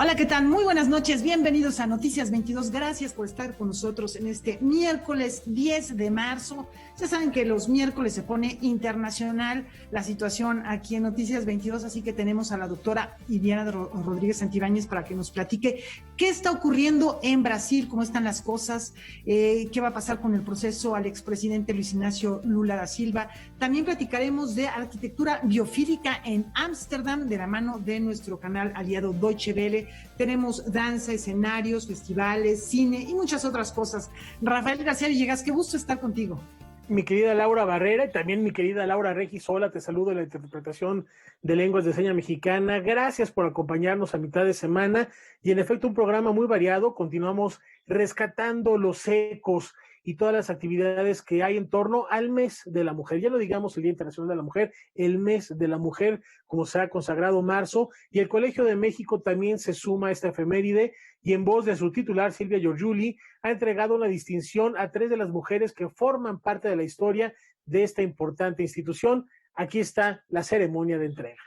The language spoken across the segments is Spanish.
Hola, ¿qué tal? Muy buenas noches, bienvenidos a Noticias 22. Gracias por estar con nosotros en este miércoles 10 de marzo. Ya saben que los miércoles se pone internacional la situación aquí en Noticias 22, así que tenemos a la doctora Idiana Rodríguez Santibáñez para que nos platique qué está ocurriendo en Brasil, cómo están las cosas, qué va a pasar con el proceso al expresidente Luis Ignacio Lula da Silva. También platicaremos de arquitectura biofílica en Ámsterdam de la mano de nuestro canal aliado Deutsche Welle. Tenemos danza, escenarios, festivales, cine y muchas otras cosas. Rafael García Villegas, qué gusto estar contigo. Mi querida Laura Barrera y también mi querida Laura Regis, hola, te saludo en la interpretación de lenguas de seña mexicana. Gracias por acompañarnos a mitad de semana y en efecto un programa muy variado. Continuamos rescatando los ecos y todas las actividades que hay en torno al mes de la mujer. Ya no digamos el Día Internacional de la Mujer, el mes de la mujer, como se ha consagrado marzo, y el Colegio de México también se suma a esta efeméride y en voz de su titular, Silvia Giorgiuli, ha entregado una distinción a 3 de las mujeres que forman parte de la historia de esta importante institución. Aquí está la ceremonia de entrega.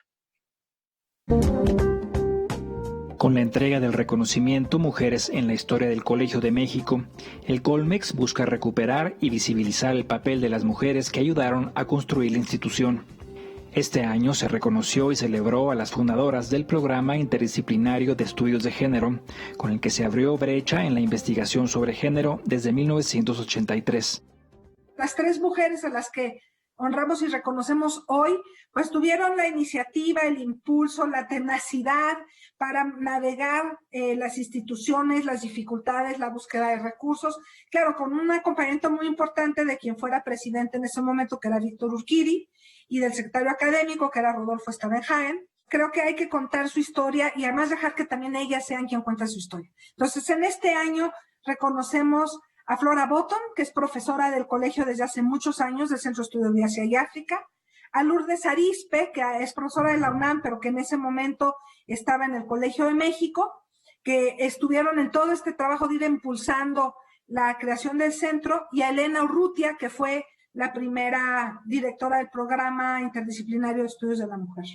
Con la entrega del reconocimiento Mujeres en la Historia del Colegio de México, el Colmex busca recuperar y visibilizar el papel de las mujeres que ayudaron a construir la institución. Este año se reconoció y celebró a las fundadoras del Programa Interdisciplinario de Estudios de Género, con el que se abrió brecha en la investigación sobre género desde 1983. Las 3 mujeres a las que honramos y reconocemos hoy, pues tuvieron la iniciativa, el impulso, la tenacidad para navegar las instituciones, las dificultades, la búsqueda de recursos, claro, con un acompañamiento muy importante de quien fuera presidente en ese momento, que era Víctor Urquidi, y del secretario académico, que era Rodolfo Stavenhagen. Creo que hay que contar su historia y además dejar que también ellas sean quien cuenta su historia. Entonces, en este año reconocemos a Flora Botton, que es profesora del colegio desde hace muchos años del Centro de Estudios de Asia y África, a Lourdes Arizpe, que es profesora de la UNAM, pero que en ese momento estaba en el Colegio de México, que estuvieron en todo este trabajo de ir impulsando la creación del centro, y a Elena Urrutia, que fue la primera directora del Programa Interdisciplinario de Estudios de la Mujer.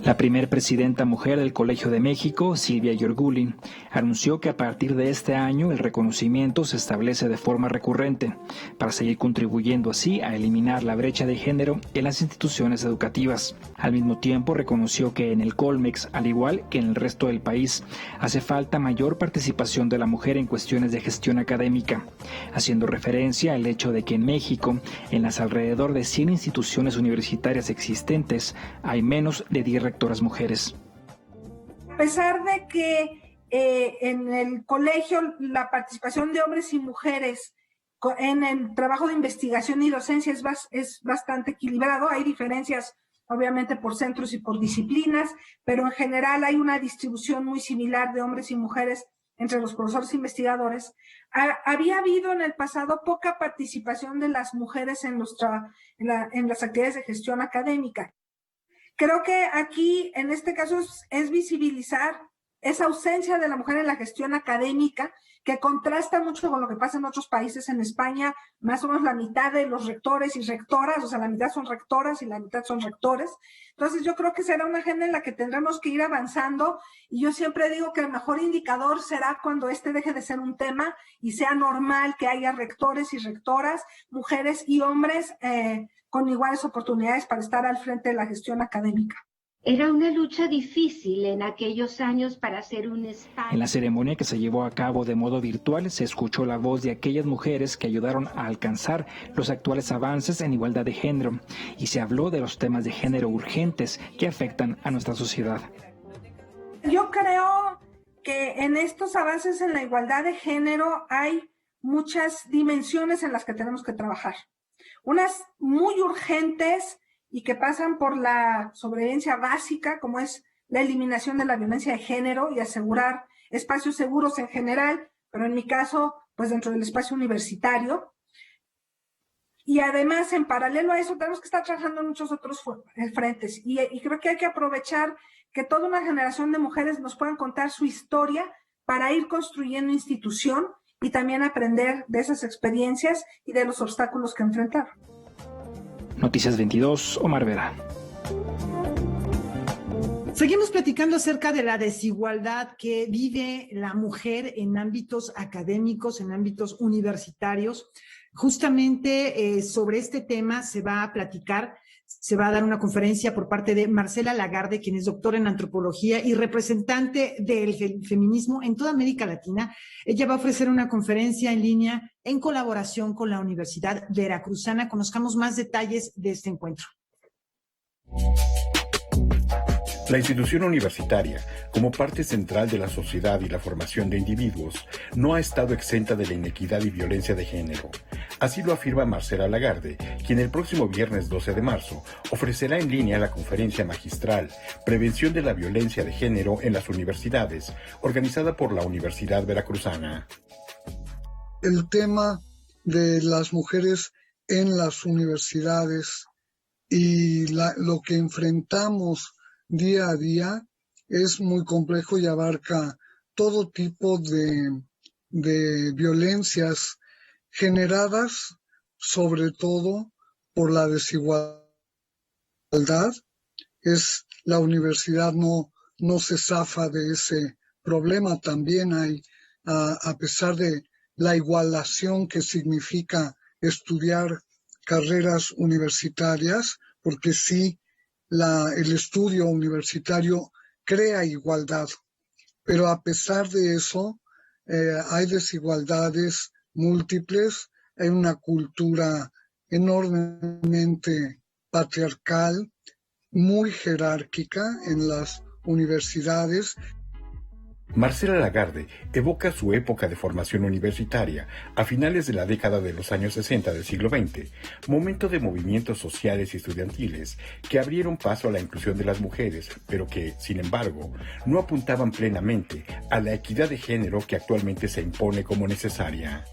La primer presidenta mujer del Colegio de México, Silvia Giorgiuli, anunció que a partir de este año el reconocimiento se establece de forma recurrente para seguir contribuyendo así a eliminar la brecha de género en las instituciones educativas. Al mismo tiempo reconoció que en el Colmex, al igual que en el resto del país, hace falta mayor participación de la mujer en cuestiones de gestión académica, haciendo referencia al hecho de que en México, en las alrededor de 100 instituciones universitarias existentes, hay menos de 10 rectoras mujeres. A pesar de que en el colegio la participación de hombres y mujeres en el trabajo de investigación y docencia es bastante equilibrado, hay diferencias obviamente por centros y por disciplinas, pero en general hay una distribución muy similar de hombres y mujeres entre los profesores investigadores. Había habido en el pasado poca participación de las mujeres en las actividades de gestión académica. Creo que aquí, en este caso, es visibilizar esa ausencia de la mujer en la gestión académica, que contrasta mucho con lo que pasa en otros países. En España, más o menos la mitad de los rectores y rectoras, o sea, la mitad son rectoras y la mitad son rectores. Entonces, yo creo que será una agenda en la que tendremos que ir avanzando, y yo siempre digo que el mejor indicador será cuando este deje de ser un tema y sea normal que haya rectores y rectoras, mujeres y hombres, con iguales oportunidades para estar al frente de la gestión académica. Era una lucha difícil en aquellos años para hacer un espacio. En la ceremonia, que se llevó a cabo de modo virtual, se escuchó la voz de aquellas mujeres que ayudaron a alcanzar los actuales avances en igualdad de género, y se habló de los temas de género urgentes que afectan a nuestra sociedad. Yo creo que en estos avances en la igualdad de género hay muchas dimensiones en las que tenemos que trabajar. Unas muy urgentes y que pasan por la sobrevivencia básica, como es la eliminación de la violencia de género y asegurar espacios seguros en general, pero en mi caso, pues dentro del espacio universitario. Y además, en paralelo a eso, tenemos que estar trabajando en muchos otros frentes. Y creo que hay que aprovechar que toda una generación de mujeres nos puedan contar su historia para ir construyendo institución y también aprender de esas experiencias y de los obstáculos que enfrentaron. Noticias 22, Omar Vera. Seguimos platicando acerca de la desigualdad que vive la mujer en ámbitos académicos, en ámbitos universitarios. Justamente sobre este tema se va a platicar, se va a dar una conferencia por parte de Marcela Lagarde, quien es doctora en antropología y representante del feminismo en toda América Latina. Ella va a ofrecer una conferencia en línea en colaboración con la Universidad Veracruzana. Conozcamos más detalles de este encuentro. La institución universitaria, como parte central de la sociedad y la formación de individuos, no ha estado exenta de la inequidad y violencia de género. Así lo afirma Marcela Lagarde, quien el próximo viernes 12 de marzo ofrecerá en línea la conferencia magistral Prevención de la Violencia de Género en las Universidades, organizada por la Universidad Veracruzana. El tema de las mujeres en las universidades y lo que enfrentamos día a día es muy complejo y abarca todo tipo de violencias generadas sobre todo por la desigualdad. La universidad no se zafa de ese problema. También hay, a pesar de la igualación que significa estudiar carreras universitarias, porque sí, el estudio universitario crea igualdad, pero a pesar de eso hay desigualdades múltiples, hay una cultura enormemente patriarcal, muy jerárquica en las universidades. Marcela Lagarde evoca su época de formación universitaria a finales de la década de los años 60 del siglo XX, momento de movimientos sociales y estudiantiles que abrieron paso a la inclusión de las mujeres, pero que, sin embargo, no apuntaban plenamente a la equidad de género que actualmente se impone como necesaria.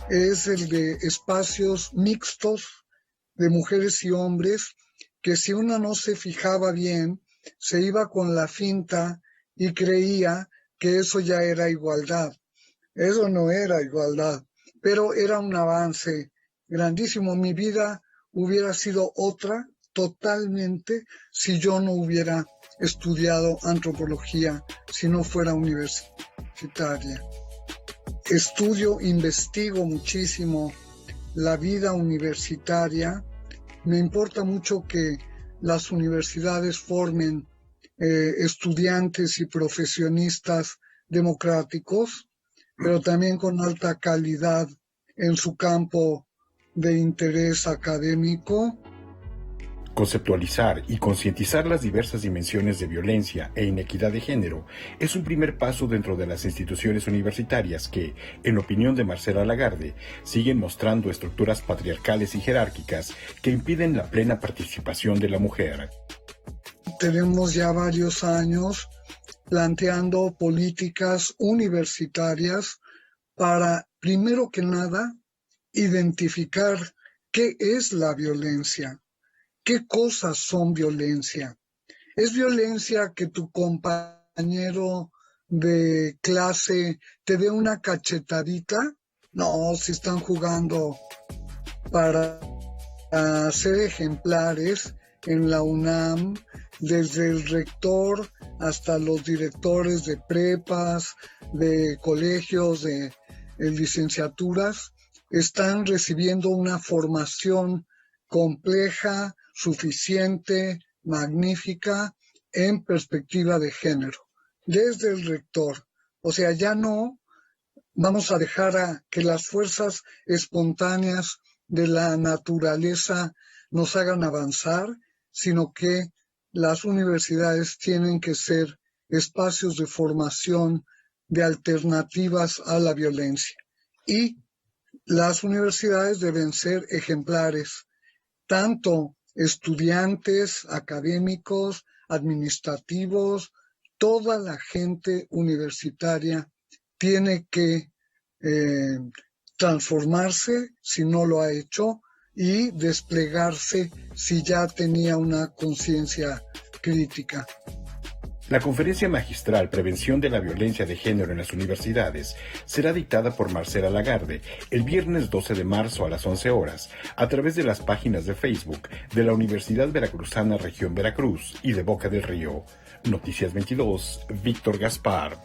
Es el de espacios mixtos de mujeres y hombres que si una no se fijaba bien, se iba con la finta y creía que eso ya era igualdad. Eso no era igualdad, pero era un avance grandísimo. Mi vida hubiera sido otra totalmente si yo no hubiera estudiado antropología, si no fuera universitaria. Investigo muchísimo la vida universitaria. Me importa mucho que las universidades formen estudiantes y profesionistas democráticos, pero también con alta calidad en su campo de interés académico. Conceptualizar y concientizar las diversas dimensiones de violencia e inequidad de género es un primer paso dentro de las instituciones universitarias que, en opinión de Marcela Lagarde, siguen mostrando estructuras patriarcales y jerárquicas que impiden la plena participación de la mujer. Tenemos ya varios años planteando políticas universitarias para, primero que nada, identificar qué es la violencia, qué cosas son violencia. ¿Es violencia que tu compañero de clase te dé una cachetadita? No, si están jugando para ser ejemplares en la UNAM, desde el rector hasta los directores de prepas, de colegios, de licenciaturas, están recibiendo una formación compleja, suficiente, magnífica, en perspectiva de género, desde el rector. O sea, ya no vamos a dejar a que las fuerzas espontáneas de la naturaleza nos hagan avanzar, sino que las universidades tienen que ser espacios de formación de alternativas a la violencia. Y las universidades deben ser ejemplares, tanto estudiantes, académicos, administrativos, toda la gente universitaria tiene que transformarse si no lo ha hecho y desplegarse si ya tenía una conciencia crítica. La conferencia magistral Prevención de la Violencia de Género en las Universidades será dictada por Marcela Lagarde el viernes 12 de marzo a las 11 horas a través de las páginas de Facebook de la Universidad Veracruzana Región Veracruz y de Boca del Río. Noticias 22, Víctor Gaspar.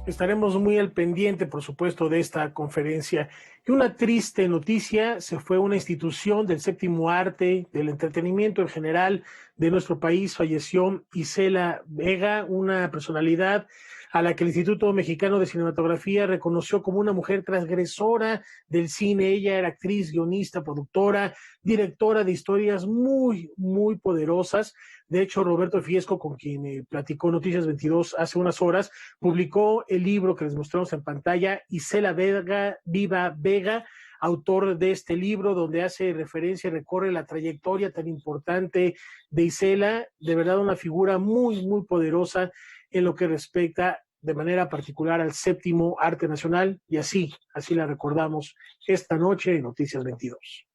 Estaremos muy al pendiente, por supuesto, de esta conferencia. Y una triste noticia, se fue una institución del séptimo arte, del entretenimiento en general de nuestro país. Falleció Isela Vega, una personalidad a la que el Instituto Mexicano de Cinematografía reconoció como una mujer transgresora del cine. Ella era actriz, guionista, productora, directora de historias muy, muy poderosas. De hecho, Roberto Fiesco, con quien platicó Noticias 22 hace unas horas, publicó el libro que les mostramos en pantalla, Isela Vega, Viva Vega, autor de este libro, donde hace referencia y recorre la trayectoria tan importante de Isela. De verdad, una figura muy, muy poderosa en lo que respecta de manera particular al séptimo arte nacional, y así la recordamos esta noche en Noticias 22.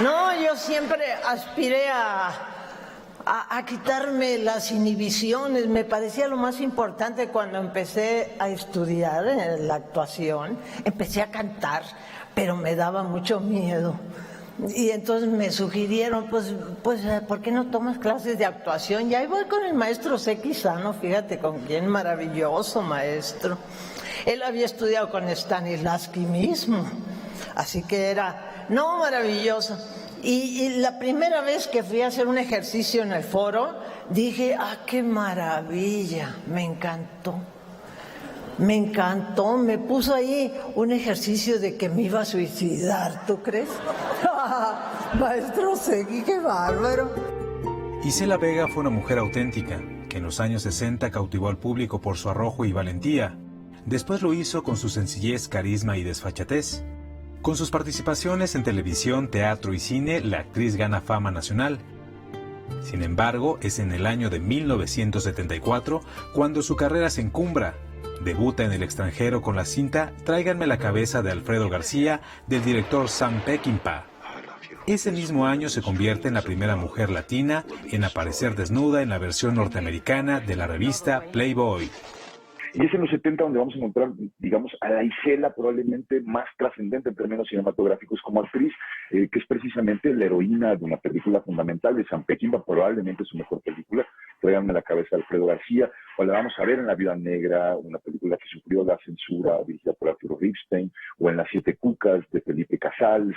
No, yo siempre aspiré a quitarme las inhibiciones. Me parecía lo más importante cuando empecé a estudiar la actuación. Empecé a cantar, pero me daba mucho miedo. Y entonces me sugirieron, pues, ¿por qué no tomas clases de actuación? Y ahí voy con el maestro Sequizano, fíjate con quién, maravilloso maestro. Él había estudiado con Stanislavski mismo, así que era, no, maravilloso. Y la primera vez que fui a hacer un ejercicio en el foro, dije, qué maravilla, me encantó. Me puso ahí un ejercicio de que me iba a suicidar, ¿tú crees? Maestro Segui, qué bárbaro. Isela Vega fue una mujer auténtica, que en los años 60 cautivó al público por su arrojo y valentía. Después lo hizo con su sencillez, carisma y desfachatez. Con sus participaciones en televisión, teatro y cine, la actriz gana fama nacional. Sin embargo, es en el año de 1974 cuando su carrera se encumbra. Debuta en el extranjero con la cinta Tráiganme la cabeza de Alfredo García, del director Sam Peckinpah. Ese mismo año se convierte en la primera mujer latina en aparecer desnuda en la versión norteamericana de la revista Playboy. Y es en los 70 donde vamos a encontrar, digamos, a la Isela probablemente más trascendente en términos cinematográficos como actriz, que es precisamente la heroína de una película fundamental de Sam Peckinpah, probablemente su mejor película, Tráiganme la cabeza de Alfredo García, o la vamos a ver en La Viuda Negra, una película que sufrió la censura dirigida por Arturo Ripstein, o en Las Siete Cucas de Felipe Casals,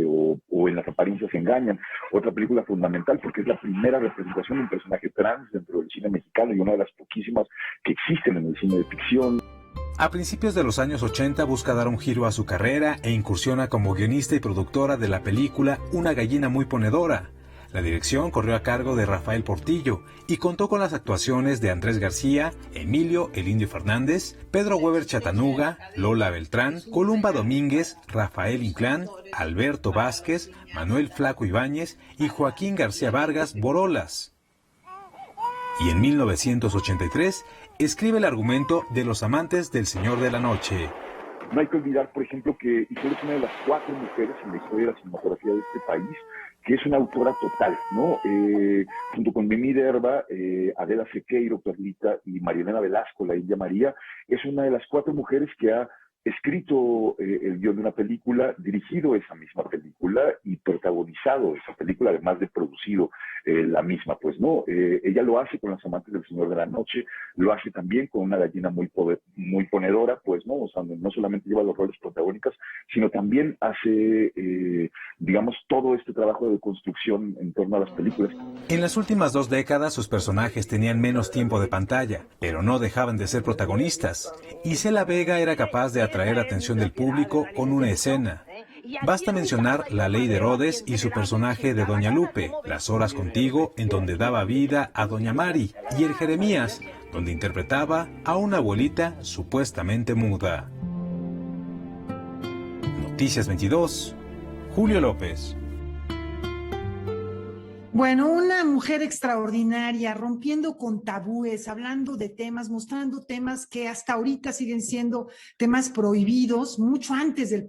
o en Las apariencias engañan, otra película fundamental porque es la primera representación de un personaje trans dentro del cine mexicano y una de las poquísimas que existen en el cine de ficción. A principios de los años 80 busca dar un giro a su carrera e incursiona como guionista y productora de la película Una gallina muy ponedora. La dirección corrió a cargo de Rafael Portillo y contó con las actuaciones de Andrés García, Emilio El Indio Fernández, Pedro Weber Chatanuga, Lola Beltrán, Columba Domínguez, Rafael Inclán, Alberto Vázquez, Manuel Flaco Ibáñez y Joaquín García Vargas Borolas. Y en 1983 escribe el argumento de Los amantes del Señor de la Noche. No hay que olvidar, por ejemplo, que Isela es una de las 4 mujeres en la historia de la cinematografía de este país que es una autora total, ¿no? Junto con Mimi Derba, Adela Sequeiro, Perlita y Marielena Velasco, la India María, es una de las 4 mujeres que ha escrito el guión de una película, dirigido esa misma película y protagonizado esa película, además de producido la misma, pues, ¿no? Ella lo hace con Los amantes del Señor de la Noche, lo hace también con Una gallina muy ponedora, pues, ¿no? O sea, no solamente lleva los roles protagónicos, sino también hace, digamos, todo este trabajo de construcción en torno a las películas. En las últimas 2 décadas sus personajes tenían menos tiempo de pantalla, pero no dejaban de ser protagonistas. Isela Vega era capaz de atraer la atención del público con una escena. Basta mencionar La Ley de Herodes y su personaje de Doña Lupe, Las Horas Contigo, en donde daba vida a Doña Mari, y El Jeremías, donde interpretaba a una abuelita supuestamente muda. Noticias 22, Julio López. Bueno, una mujer extraordinaria, rompiendo con tabúes, hablando de temas, mostrando temas que hasta ahorita siguen siendo temas prohibidos, mucho antes del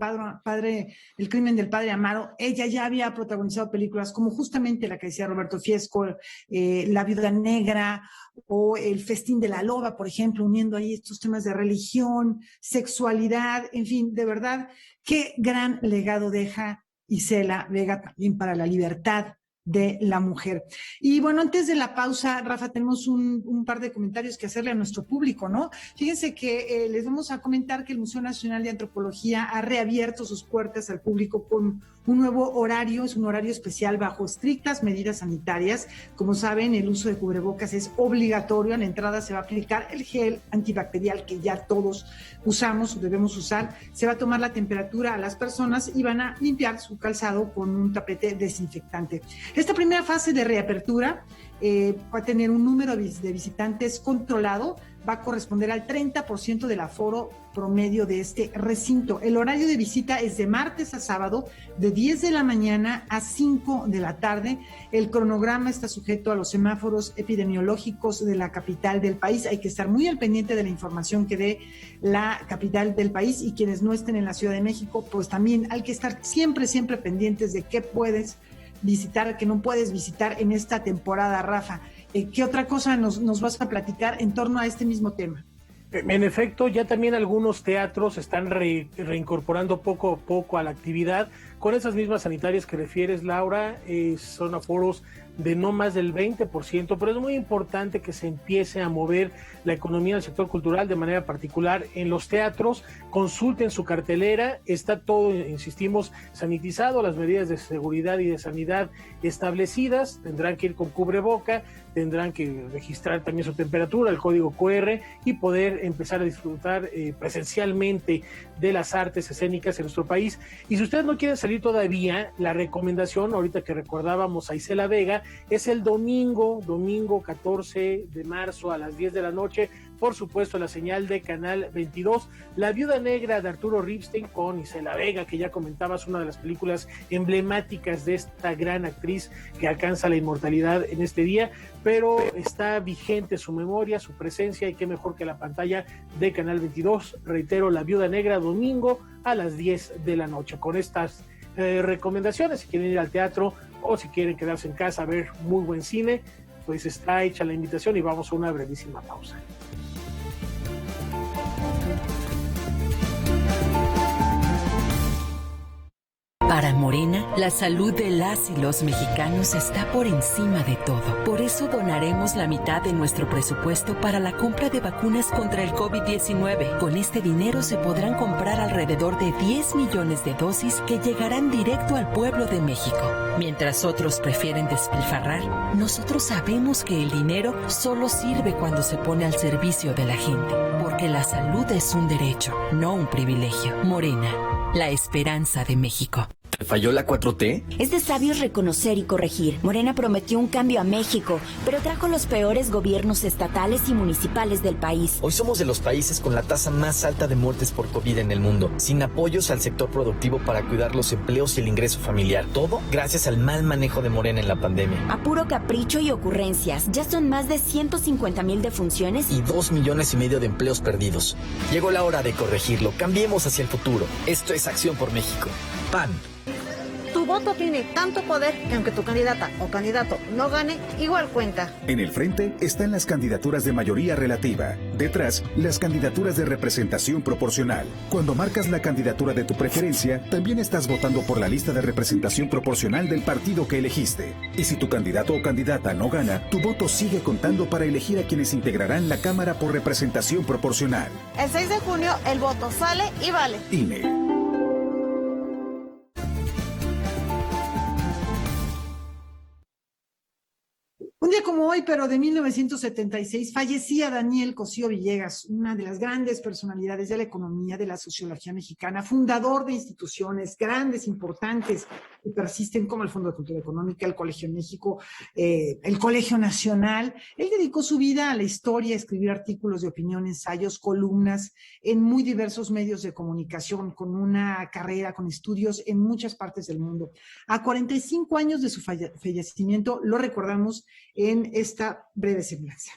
el crimen del padre Amaro. Ella ya había protagonizado películas como justamente la que decía Roberto Fiesco, La Viuda Negra o El Festín de la Loba, por ejemplo, uniendo ahí estos temas de religión, sexualidad, en fin, de verdad, qué gran legado deja Isela Vega también para la libertad de la mujer. Y bueno, antes de la pausa, Rafa, tenemos un par de comentarios que hacerle a nuestro público, ¿no? Fíjense que les vamos a comentar que el Museo Nacional de Antropología ha reabierto sus puertas al público con un nuevo horario, es un horario especial bajo estrictas medidas sanitarias. Como saben, el uso de cubrebocas es obligatorio, a la entrada se va a aplicar el gel antibacterial que ya todos usamos o debemos usar, se va a tomar la temperatura a las personas y van a limpiar su calzado con un tapete desinfectante. Esta primera fase de reapertura va a tener un número de visitantes controlado, va a corresponder al 30% del aforo promedio de este recinto. El horario de visita es de martes a sábado, de 10 de la mañana a 5 de la tarde. El cronograma está sujeto a los semáforos epidemiológicos de la capital del país. Hay que estar muy al pendiente de la información que dé la capital del país, y quienes no estén en la Ciudad de México, pues también hay que estar siempre pendientes de qué puedes visitar, que no puedes visitar en esta temporada, Rafa. ¿Qué otra cosa nos vas a platicar en torno a este mismo tema? En efecto, ya también algunos teatros están reincorporando poco a poco a la actividad con esas mismas sanitarias que refieres, Laura. Son aforos de no más del 20%, pero es muy importante que se empiece a mover la economía del sector cultural de manera particular en los teatros. Consulten su cartelera, está todo, insistimos, sanitizado, las medidas de seguridad y de sanidad establecidas, tendrán que ir con cubreboca, tendrán que registrar también su temperatura, el código QR, y poder empezar a disfrutar presencialmente de las artes escénicas en nuestro país. Y si ustedes no quieren salir todavía, la recomendación, ahorita que recordábamos a Isela Vega, es el domingo 14 de marzo a las 10 de la noche, por supuesto la señal de Canal 22, La Viuda Negra de Arturo Ripstein con Isela Vega, que ya comentabas, una de las películas emblemáticas de esta gran actriz que alcanza la inmortalidad en este día, pero está vigente su memoria, su presencia, y qué mejor que la pantalla de Canal 22. Reitero, La Viuda Negra, domingo a las 10 de la noche. Con estas recomendaciones, si quieren ir al teatro o si quieren quedarse en casa a ver muy buen cine, pues está hecha la invitación y vamos a una brevísima pausa. Para Morena, la salud de las y los mexicanos está por encima de todo. Por eso donaremos la mitad de nuestro presupuesto para la compra de vacunas contra el COVID-19. Con este dinero se podrán comprar alrededor de 10 millones de dosis que llegarán directo al pueblo de México. Mientras otros prefieren despilfarrar, nosotros sabemos que el dinero solo sirve cuando se pone al servicio de la gente. Porque la salud es un derecho, no un privilegio. Morena, la esperanza de México. ¿Te falló la 4T? Es de sabios reconocer y corregir. Morena prometió un cambio a México, pero trajo los peores gobiernos estatales y municipales del país. Hoy somos de los países con la tasa más alta de muertes por COVID en el mundo, sin apoyos al sector productivo para cuidar los empleos y el ingreso familiar. Todo gracias al mal manejo de Morena en la pandemia. A puro capricho y ocurrencias, ya son más de 150,000 defunciones y 2,5 millones de empleos perdidos. Llegó la hora de corregirlo. Cambiemos hacia el futuro. Esto es Acción por México. PAN. Tu voto tiene tanto poder que aunque tu candidata o candidato no gane, igual cuenta. En el frente están las candidaturas de mayoría relativa. Detrás, las candidaturas de representación proporcional. Cuando marcas la candidatura de tu preferencia, también estás votando por la lista de representación proporcional del partido que elegiste. Y si tu candidato o candidata no gana, tu voto sigue contando para elegir a quienes integrarán la Cámara por representación proporcional. El 6 de junio, el voto sale y vale. INE. Un día como hoy, pero de 1976, fallecía Daniel Cosío Villegas, una de las grandes personalidades de la economía, de la sociología mexicana, fundador de instituciones grandes, importantes, que persisten como el Fondo de Cultura Económica, el Colegio de México, el Colegio Nacional. Él dedicó su vida a la historia, a escribir artículos de opinión, ensayos, columnas en muy diversos medios de comunicación, con una carrera, con estudios en muchas partes del mundo. A 45 años de su fallecimiento, lo recordamos en esta breve semblanza.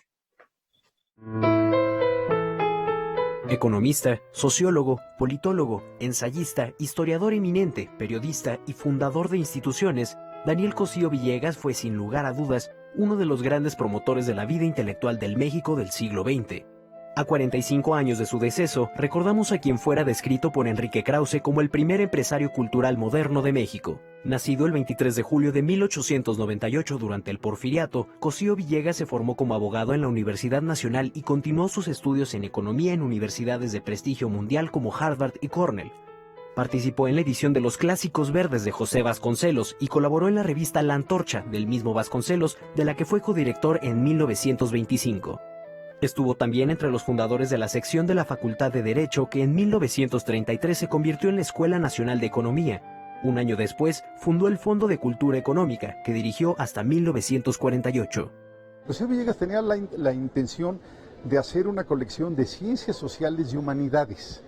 Economista, sociólogo, politólogo, ensayista, historiador eminente, periodista y fundador de instituciones, Daniel Cosío Villegas fue sin lugar a dudas uno de los grandes promotores de la vida intelectual del México del siglo XX. A 45 años de su deceso, recordamos a quien fuera descrito por Enrique Krause como el primer empresario cultural moderno de México. Nacido el 23 de julio de 1898 durante el Porfiriato, Cosío Villegas se formó como abogado en la Universidad Nacional y continuó sus estudios en economía en universidades de prestigio mundial como Harvard y Cornell. Participó en la edición de los Clásicos Verdes de José Vasconcelos y colaboró en la revista La Antorcha del mismo Vasconcelos, de la que fue codirector en 1925. Estuvo también entre los fundadores de la sección de la Facultad de Derecho que en 1933 se convirtió en la Escuela Nacional de Economía. Un año después, fundó el Fondo de Cultura Económica, que dirigió hasta 1948. José Villegas tenía la intención de hacer una colección de ciencias sociales y humanidades,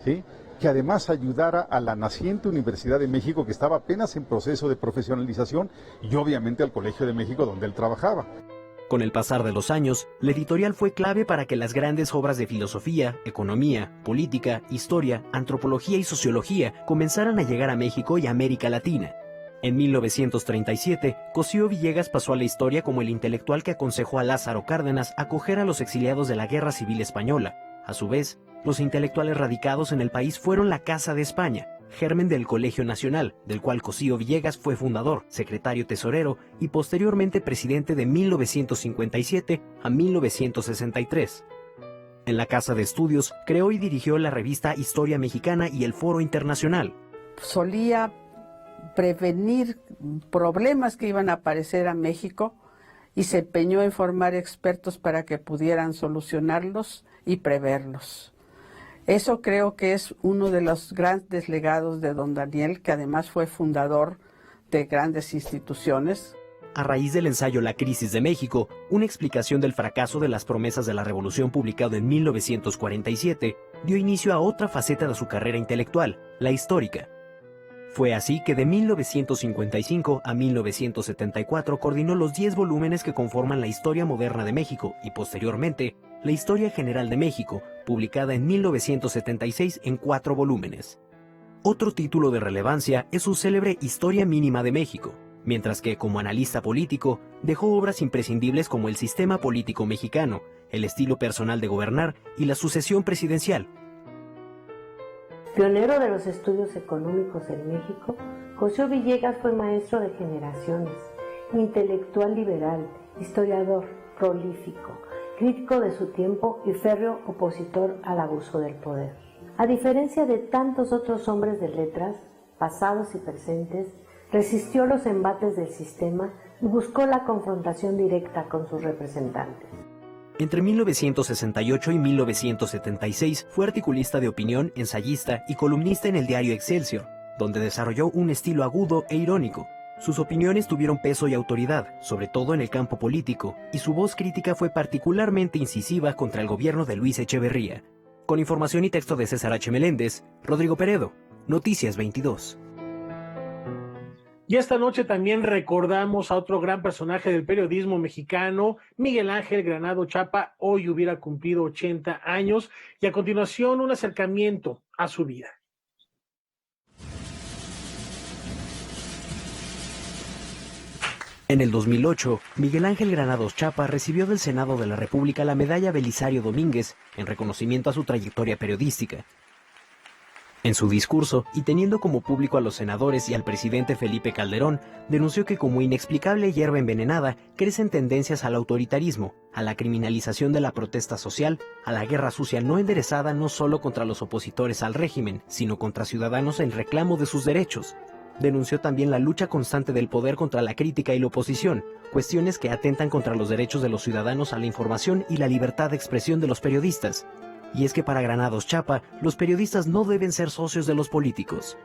¿sí?, que además ayudara a la naciente Universidad de México, que estaba apenas en proceso de profesionalización, y obviamente al Colegio de México, donde él trabajaba. Con el pasar de los años, la editorial fue clave para que las grandes obras de filosofía, economía, política, historia, antropología y sociología comenzaran a llegar a México y a América Latina. En 1937, Cosío Villegas pasó a la historia como el intelectual que aconsejó a Lázaro Cárdenas acoger a los exiliados de la Guerra Civil Española. A su vez, los intelectuales radicados en el país fueron la Casa de España, germen del Colegio Nacional, del cual Cosío Villegas fue fundador, secretario tesorero y posteriormente presidente de 1957 a 1963. En la Casa de Estudios creó y dirigió la revista Historia Mexicana y el Foro Internacional. Solía prevenir problemas que iban a aparecer a México y se empeñó en formar expertos para que pudieran solucionarlos y preverlos. Eso creo que es uno de los grandes legados de don Daniel, que además fue fundador de grandes instituciones. A raíz del ensayo La crisis de México, una explicación del fracaso de las promesas de la Revolución publicado en 1947, dio inicio a otra faceta de su carrera intelectual, la histórica. Fue así que de 1955 a 1974 coordinó los 10 volúmenes que conforman la historia moderna de México y posteriormente la Historia General de México, publicada en 1976 en 4 volúmenes. Otro título de relevancia es su célebre Historia Mínima de México, mientras que como analista político dejó obras imprescindibles como el sistema político mexicano, el estilo personal de gobernar y la sucesión presidencial. Pionero de los estudios económicos en México, Cosío Villegas fue maestro de generaciones, intelectual liberal, historiador prolífico, crítico de su tiempo y férreo opositor al abuso del poder. A diferencia de tantos otros hombres de letras, pasados y presentes, resistió los embates del sistema y buscó la confrontación directa con sus representantes. Entre 1968 y 1976 fue articulista de opinión, ensayista y columnista en el diario Excelsior, donde desarrolló un estilo agudo e irónico. Sus opiniones tuvieron peso y autoridad, sobre todo en el campo político, y su voz crítica fue particularmente incisiva contra el gobierno de Luis Echeverría. Con información y texto de César H. Meléndez, Rodrigo Peredo, Noticias 22. Y esta noche también recordamos a otro gran personaje del periodismo mexicano, Miguel Ángel Granados Chapa. Hoy hubiera cumplido 80 años y a continuación un acercamiento a su vida. En el 2008, Miguel Ángel Granados Chapa recibió del Senado de la República la medalla Belisario Domínguez en reconocimiento a su trayectoria periodística. En su discurso, y teniendo como público a los senadores y al presidente Felipe Calderón, denunció que como inexplicable hierba envenenada crecen tendencias al autoritarismo, a la criminalización de la protesta social, a la guerra sucia no enderezada no solo contra los opositores al régimen, sino contra ciudadanos en reclamo de sus derechos. Denunció también la lucha constante del poder contra la crítica y la oposición, cuestiones que atentan contra los derechos de los ciudadanos a la información y la libertad de expresión de los periodistas. Y es que para Granados Chapa, los periodistas no deben ser socios de los políticos.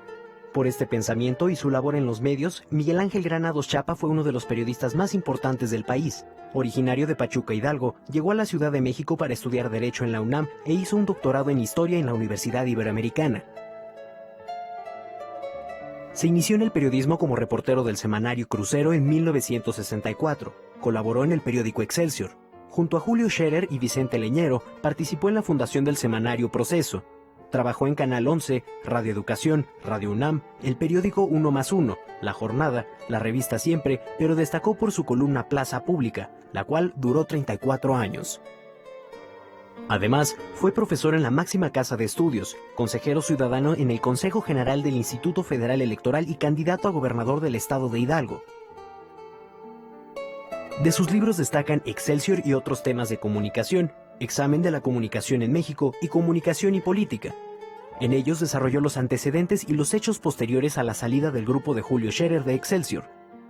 Por este pensamiento y su labor en los medios, Miguel Ángel Granados Chapa fue uno de los periodistas más importantes del país. Originario de Pachuca, Hidalgo, llegó a la Ciudad de México para estudiar Derecho en la UNAM e hizo un doctorado en Historia en la Universidad Iberoamericana. Se inició en el periodismo como reportero del semanario Crucero en 1964. Colaboró en el periódico Excelsior. Junto a Julio Scherer y Vicente Leñero, participó en la fundación del semanario Proceso. Trabajó en Canal 11, Radio Educación, Radio UNAM, el periódico 1+1, La Jornada, la revista Siempre, pero destacó por su columna Plaza Pública, la cual duró 34 años. Además, fue profesor en la máxima casa de estudios, consejero ciudadano en el Consejo General del Instituto Federal Electoral y candidato a gobernador del estado de Hidalgo. De sus libros destacan Excelsior y otros temas de comunicación, Examen de la comunicación en México y Comunicación y política. En ellos desarrolló los antecedentes y los hechos posteriores a la salida del grupo de Julio Scherer de Excelsior,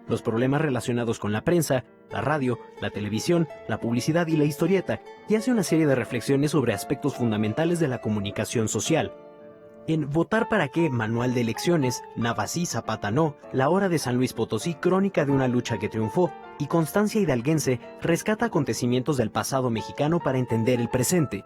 los problemas relacionados con la prensa, la radio, la televisión, la publicidad y la historieta, y hace una serie de reflexiones sobre aspectos fundamentales de la comunicación social. En Votar para qué, Manual de Elecciones, Nava sí, Zapata no, La Hora de San Luis Potosí, Crónica de una lucha que triunfó, y Constancia Hidalguense rescata acontecimientos del pasado mexicano para entender el presente.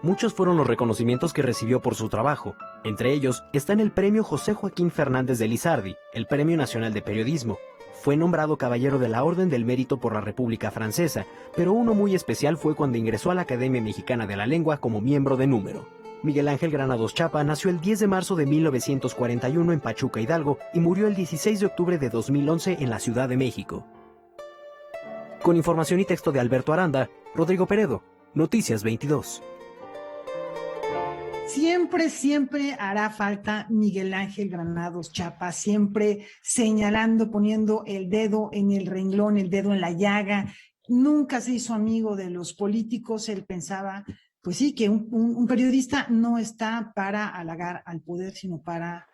Muchos fueron los reconocimientos que recibió por su trabajo. Entre ellos están el Premio José Joaquín Fernández de Lizardi, el Premio Nacional de Periodismo. Fue nombrado Caballero de la Orden del Mérito por la República Francesa, pero uno muy especial fue cuando ingresó a la Academia Mexicana de la Lengua como miembro de número. Miguel Ángel Granados Chapa nació el 10 de marzo de 1941 en Pachuca, Hidalgo, y murió el 16 de octubre de 2011 en la Ciudad de México. Con información y texto de Alberto Aranda, Rodrigo Peredo, Noticias 22. Siempre hará falta Miguel Ángel Granados Chapa, siempre señalando, poniendo el dedo en el renglón, el dedo en la llaga. Nunca se hizo amigo de los políticos. Él pensaba, pues sí, que un periodista no está para halagar al poder, sino para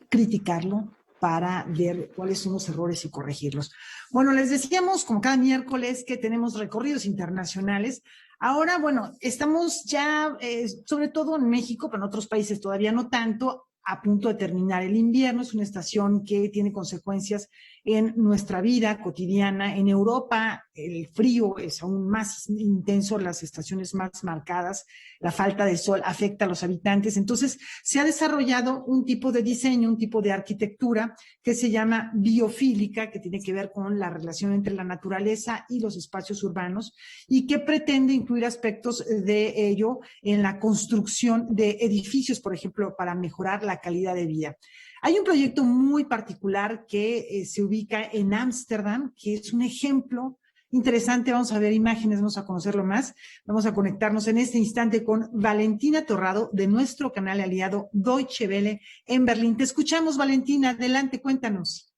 criticarlo, para ver cuáles son los errores y corregirlos. Bueno, les decíamos, como cada miércoles, que tenemos recorridos internacionales. Ahora, bueno, estamos ya, sobre todo en México, pero en otros países todavía no tanto, a punto de terminar el invierno. Es una estación que tiene consecuencias en nuestra vida cotidiana. En Europa el frío es aún más intenso, las estaciones más marcadas, la falta de sol afecta a los habitantes. Entonces se ha desarrollado un tipo de diseño, un tipo de arquitectura que se llama biofílica, que tiene que ver con la relación entre la naturaleza y los espacios urbanos y que pretende incluir aspectos de ello en la construcción de edificios, por ejemplo, para mejorar la calidad de vida. Hay un proyecto muy particular que se ubica en Ámsterdam, que es un ejemplo interesante. Vamos a ver imágenes, vamos a conocerlo más. Vamos a conectarnos en este instante con Valentina Torrado, de nuestro canal aliado Deutsche Welle en Berlín. Te escuchamos, Valentina. Adelante, cuéntanos.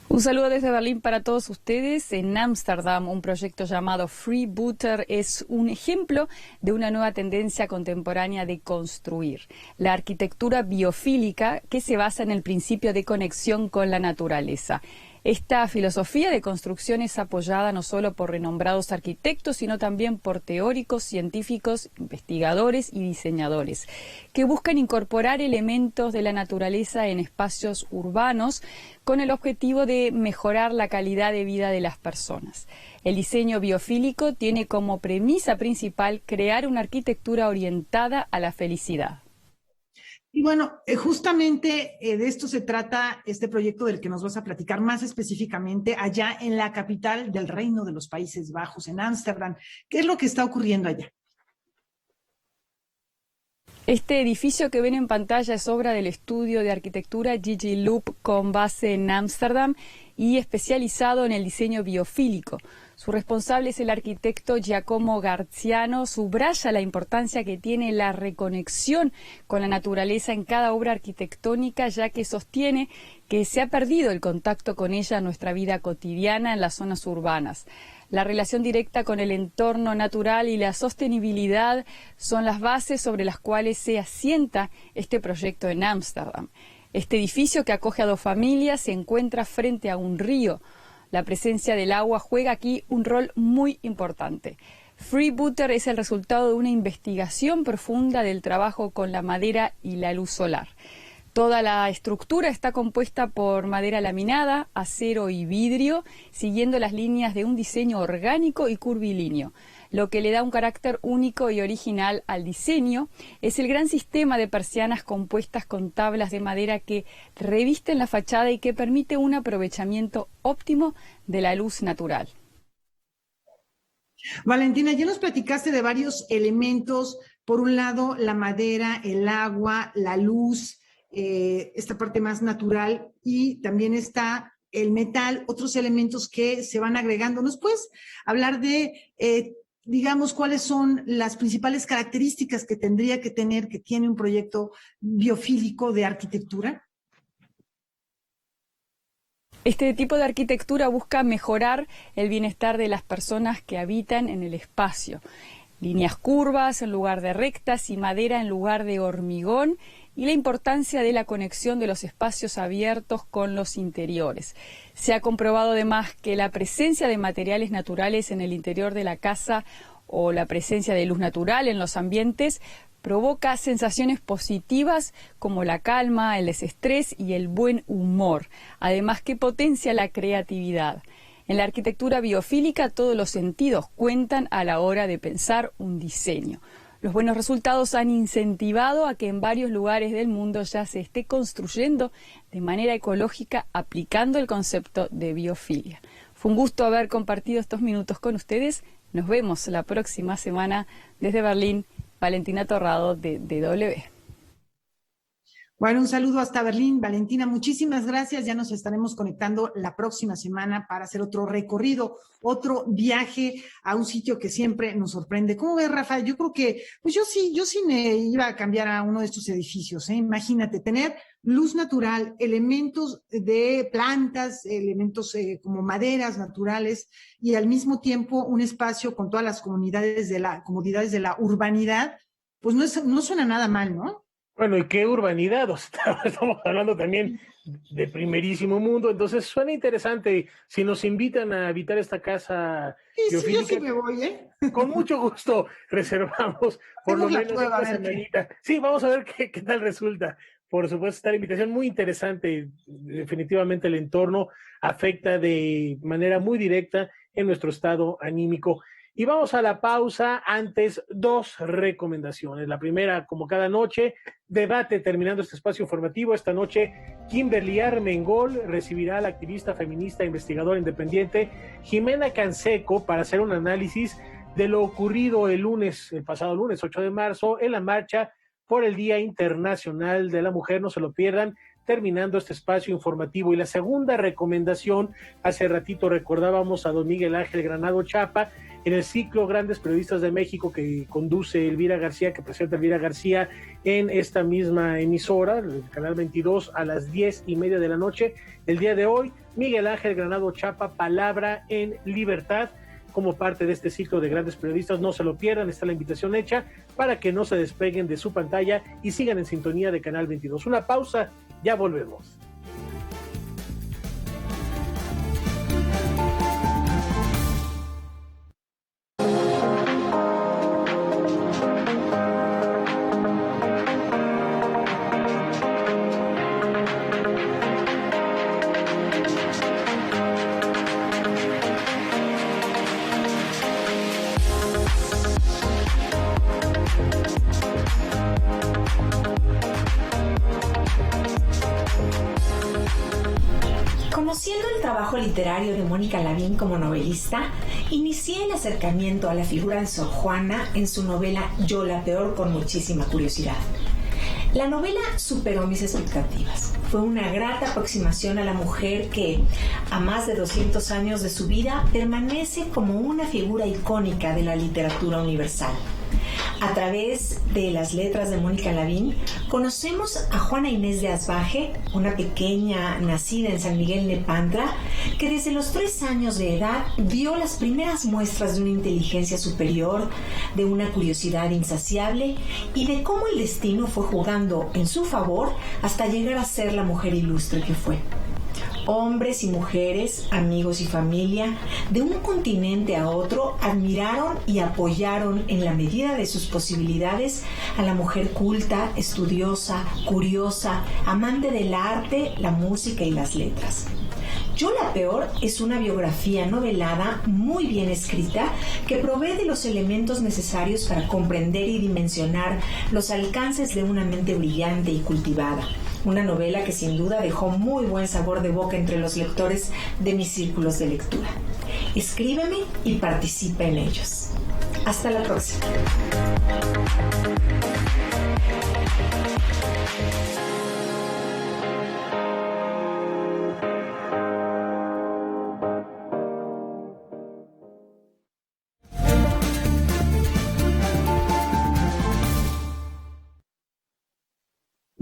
Un saludo desde Berlín para todos ustedes. En Ámsterdam, un proyecto llamado Freebooter es un ejemplo de una nueva tendencia contemporánea de construir. La arquitectura biofílica, que se basa en el principio de conexión con la naturaleza. Esta filosofía de construcción es apoyada no solo por renombrados arquitectos, sino también por teóricos, científicos, investigadores y diseñadores, que buscan incorporar elementos de la naturaleza en espacios urbanos con el objetivo de mejorar la calidad de vida de las personas. El diseño biofílico tiene como premisa principal crear una arquitectura orientada a la felicidad. Y bueno, justamente de esto se trata este proyecto del que nos vas a platicar más específicamente allá en la capital del Reino de los Países Bajos, en Ámsterdam. ¿Qué es lo que está ocurriendo allá? Este edificio que ven en pantalla es obra del estudio de arquitectura Gigi Loop con base en Ámsterdam y especializado en el diseño biofílico. Su responsable es el arquitecto Giacomo Garziano. Subraya la importancia que tiene la reconexión con la naturaleza en cada obra arquitectónica, ya que sostiene que se ha perdido el contacto con ella en nuestra vida cotidiana en las zonas urbanas. La relación directa con el entorno natural y la sostenibilidad son las bases sobre las cuales se asienta este proyecto en Ámsterdam. Este edificio, que acoge a 2 familias, se encuentra frente a un río. La presencia del agua juega aquí un rol muy importante. Freebooter es el resultado de una investigación profunda del trabajo con la madera y la luz solar. Toda la estructura está compuesta por madera laminada, acero y vidrio, siguiendo las líneas de un diseño orgánico y curvilíneo. Lo que le da un carácter único y original al diseño es el gran sistema de persianas compuestas con tablas de madera que revisten la fachada y que permite un aprovechamiento óptimo de la luz natural. Valentina, ya nos platicaste de varios elementos. Por un lado, la madera, el agua, la luz, esta parte más natural, y también está el metal, otros elementos que se van agregando. ¿Nos puedes hablar de, digamos, cuáles son las principales características que tendría que tener, que tiene un proyecto biofílico de arquitectura? Este tipo de arquitectura busca mejorar el bienestar de las personas que habitan en el espacio. Líneas curvas en lugar de rectas y madera en lugar de hormigón, y la importancia de la conexión de los espacios abiertos con los interiores. Se ha comprobado además que la presencia de materiales naturales en el interior de la casa o la presencia de luz natural en los ambientes provoca sensaciones positivas como la calma, el desestrés y el buen humor, además que potencia la creatividad. En la arquitectura biofílica todos los sentidos cuentan a la hora de pensar un diseño. Los buenos resultados han incentivado a que en varios lugares del mundo ya se esté construyendo de manera ecológica aplicando el concepto de biofilia. Fue un gusto haber compartido estos minutos con ustedes. Nos vemos la próxima semana desde Berlín. Valentina Torrado de DW. Bueno, un saludo hasta Berlín. Valentina, muchísimas gracias. Ya nos estaremos conectando la próxima semana para hacer otro recorrido, otro viaje a un sitio que siempre nos sorprende. ¿Cómo ves, Rafa? Yo creo que, pues yo sí me iba a cambiar a uno de estos edificios, ¿eh? Imagínate, tener luz natural, elementos de plantas, elementos como maderas naturales, y al mismo tiempo un espacio con todas las comodidades de la urbanidad, pues no suena nada mal, ¿no? Bueno, ¿y qué urbanidad? O sea, estamos hablando también de primerísimo mundo, entonces suena interesante. Si nos invitan a habitar esta casa biofílica, yo sí me voy, ¿eh? Con mucho gusto reservamos por lo menos una semanita. Sí, vamos a ver qué tal resulta. Por supuesto, está la invitación muy interesante. Definitivamente el entorno afecta de manera muy directa en nuestro estado anímico. Y vamos a la pausa. Antes, 2 recomendaciones. La primera, como cada noche, debate terminando este espacio informativo. Esta noche, Kimberly Armengol recibirá a la activista feminista e investigadora independiente Jimena Canseco para hacer un análisis de lo ocurrido el pasado lunes 8 de marzo, en la marcha por el Día Internacional de la Mujer. No se lo pierdan, terminando este espacio informativo. Y la segunda recomendación, hace ratito recordábamos a don Miguel Ángel Granado Chapa, en el ciclo Grandes Periodistas de México que conduce Elvira García, que presenta Elvira García en esta misma emisora, el Canal 22, a las 10:30 de la noche. El día de hoy, Miguel Ángel Granado Chapa, Palabra en Libertad, como parte de este ciclo de Grandes Periodistas. No se lo pierdan, está la invitación hecha para que no se despeguen de su pantalla y sigan en sintonía de Canal 22. Una pausa, ya volvemos. Conociendo el trabajo literario de Mónica Lavín como novelista, inicié el acercamiento a la figura de Sor Juana en su novela Yo la Peor con muchísima curiosidad. La novela superó mis expectativas. Fue una grata aproximación a la mujer que, a más de 200 años de su vida, permanece como una figura icónica de la literatura universal. a través de las letras de Mónica Lavín, conocemos a Juana Inés de Asbaje, una pequeña nacida en San Miguel Nepantla, que desde los 3 años de edad dio las primeras muestras de una inteligencia superior, de una curiosidad insaciable y de cómo el destino fue jugando en su favor hasta llegar a ser la mujer ilustre que fue. Hombres y mujeres, amigos y familia, de un continente a otro, admiraron y apoyaron en la medida de sus posibilidades a la mujer culta, estudiosa, curiosa, amante del arte, la música y las letras. Yo la Peor es una biografía novelada muy bien escrita que provee de los elementos necesarios para comprender y dimensionar los alcances de una mente brillante y cultivada. Una novela que sin duda dejó muy buen sabor de boca entre los lectores de mis círculos de lectura. Escríbeme y participa en ellos. Hasta la próxima.